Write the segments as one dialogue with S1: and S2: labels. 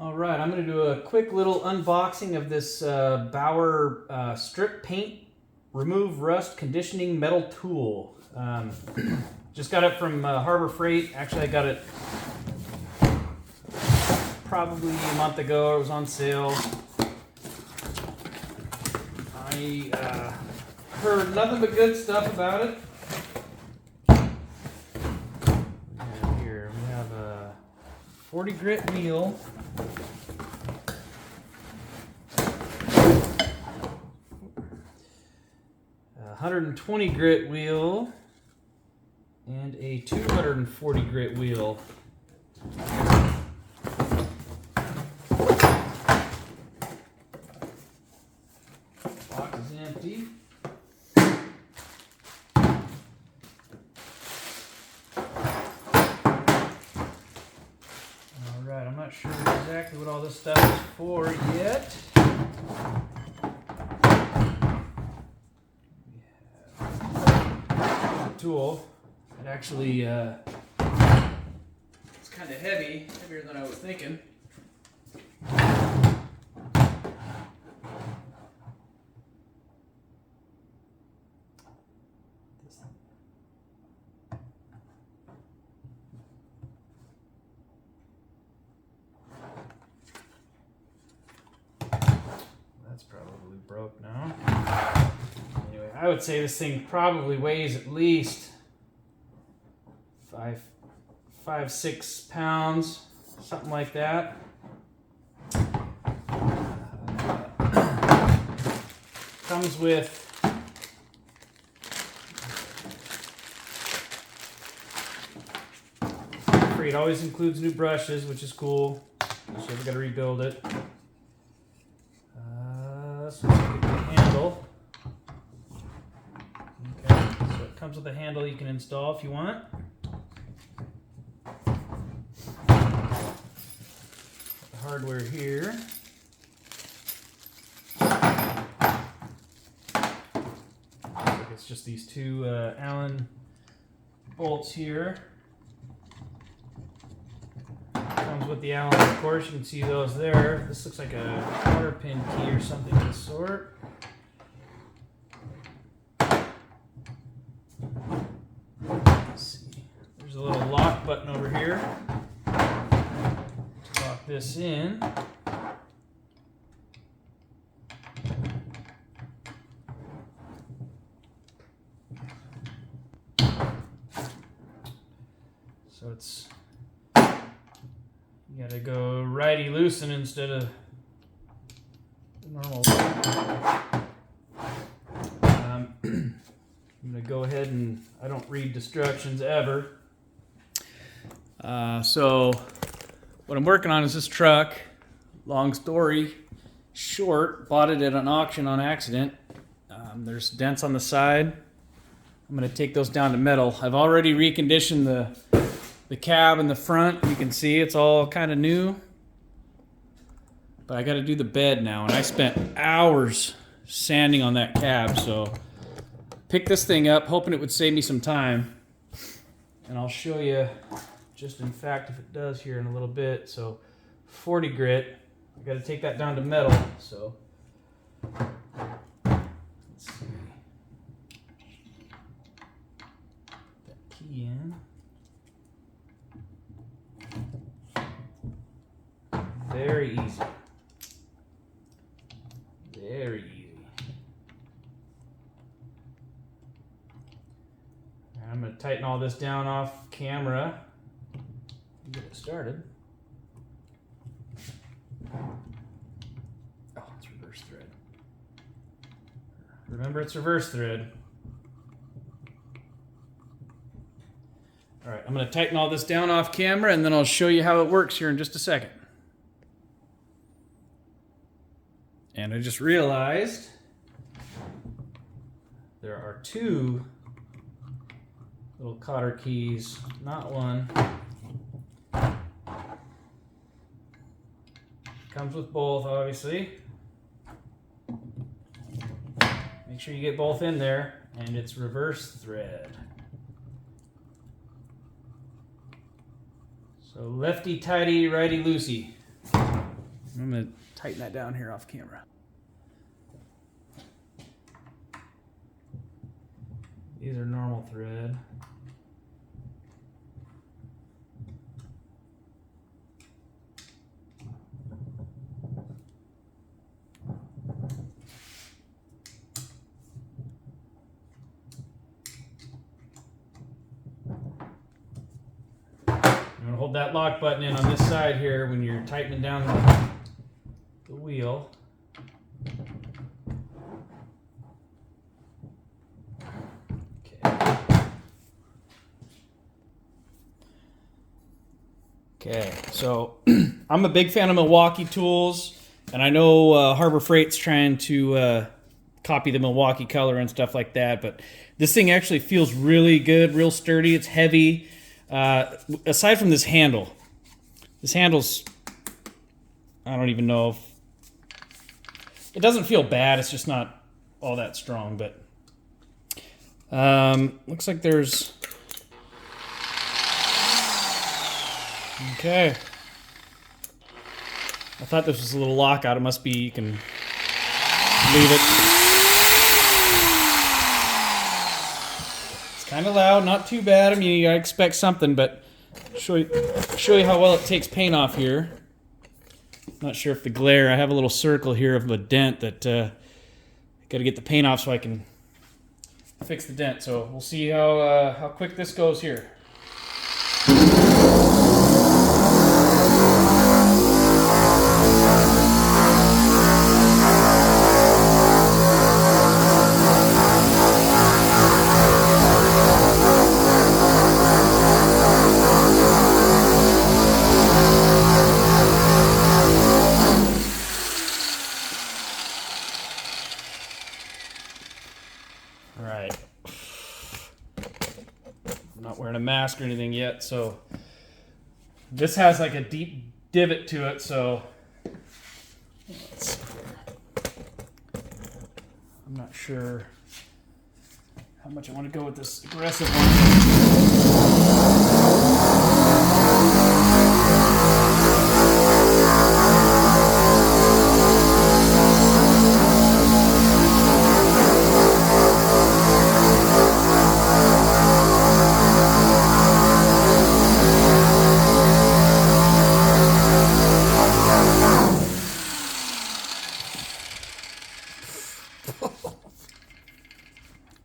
S1: All right, I'm going to do a quick little unboxing of this Bauer strip paint remove rust conditioning metal tool. Just got it from Harbor Freight. Actually, I got it probably a month ago. It was on sale. I heard nothing but good stuff about it. Here we have a 40 grit wheel. A 120 grit wheel and a 240 grit wheel. Box is empty. Alright, I'm not sure exactly what all this stuff is for yet. Tool. It actually it's kind of heavier than I was thinking. That's probably broke now. Anyway, I would say this thing probably weighs at least 5-6 pounds, something like that. Comes with it always includes new brushes, which is cool. So we've got to rebuild it. So let's get the handle. Okay, so it comes with a handle you can install if you want. The hardware here. It's just these two Allen bolts here. Comes with the Allen, of course. You can see those there. This looks like a cotter pin key or something of the sort. Let's see. There's a little lock button over here to lock this in. So it's, you gotta go righty loosen instead of the normal. I'm gonna go ahead and, I don't read instructions ever. So what I'm working on is this truck. Long story short, bought it at an auction on accident. There's dents on the side. I'm gonna take those down to metal. I've already reconditioned the cab in the front. You can see it's all kind of new. But I got to do the bed now, and I spent hours sanding on that cab, so pick this thing up, hoping it would save me some time. And I'll show you just in fact if it does here in a little bit. So 40 grit, I got to take that down to metal, so let's see. Put that key in. Very easy. Very easy. I'm going to tighten all this down off camera and get it started. Oh, it's reverse thread. Remember, it's reverse thread. All right, I'm going to tighten all this down off camera and then I'll show you how it works here in just a second. And I just realized there are two little cotter keys, not one. Comes with both, obviously. Make sure you get both in there, and it's reverse thread. So lefty tighty, righty loosey. I'm going to tighten that down here off camera. These are normal thread. I'm going to hold that lock button in on this side here when you're tightening down the wheel. Okay, so I'm a big fan of Milwaukee tools, and I know Harbor Freight's trying to copy the Milwaukee color and stuff like that, but this thing actually feels really good, real sturdy. It's heavy. Aside from this handle's, I don't even know if, it doesn't feel bad. It's just not all that strong, but looks like there's, okay. I thought this was a little lockout. It must be, you can leave it. It's kind of loud, not too bad. I mean, you gotta expect something, but show you how well it takes paint off here. Not sure if the glare, I have a little circle here of a dent that got to get the paint off so I can fix the dent. So we'll see how quick this goes here. All right. I'm not wearing a mask or anything yet, so this has like a deep divot to it, so let's see here. I'm not sure how much I want to go with this aggressive one.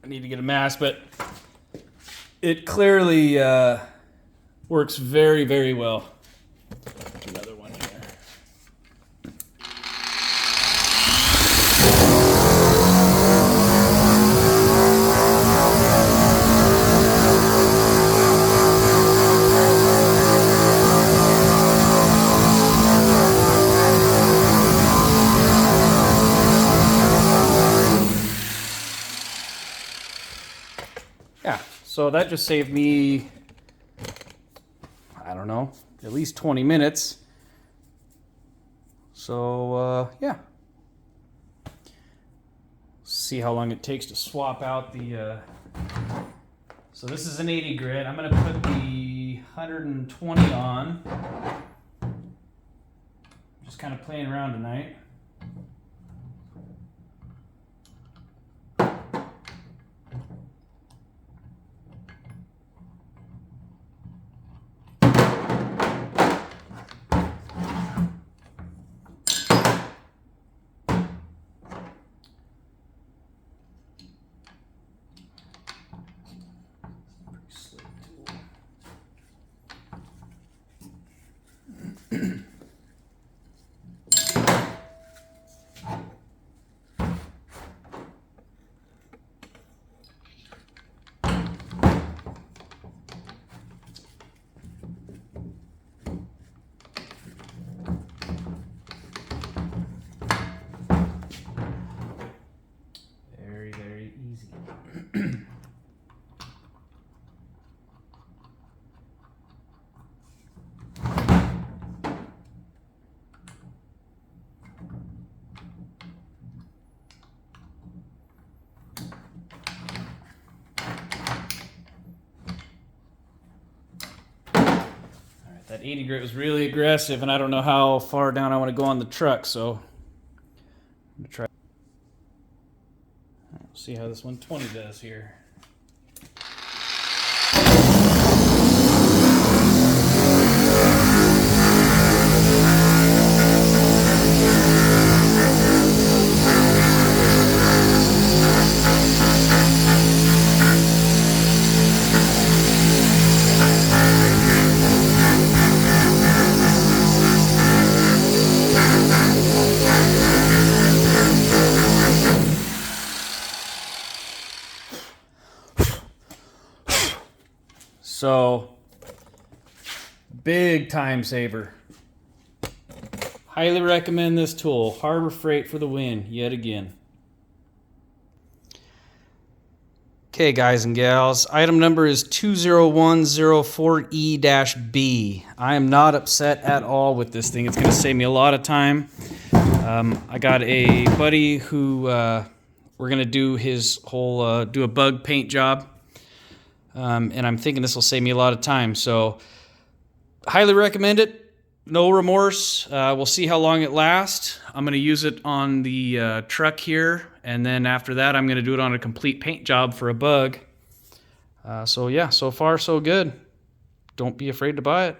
S1: I need to get a mask, but it clearly works very, very well. Another one here. Yeah, so that just saved me, I don't know, at least 20 minutes. So, yeah. See how long it takes to swap out the, so this is an 80 grit. I'm going to put the 120 on. Just kind of playing around tonight. That 80 grit was really aggressive, and I don't know how far down I want to go on the truck, so I'm going to try. We'll see how this 120 does here. So, big time saver. Highly recommend this tool. Harbor Freight for the win, yet again. Okay, guys and gals, item number is 20104E-B. I am not upset at all with this thing. It's going to save me a lot of time. I got a buddy who we're going to do his whole, do a bug paint job. And I'm thinking this will save me a lot of time. So, highly recommend it. No remorse. We'll see how long it lasts. I'm going to use it on the truck here. And then after that, I'm going to do it on a complete paint job for a bug. So yeah, so far so good. Don't be afraid to buy it.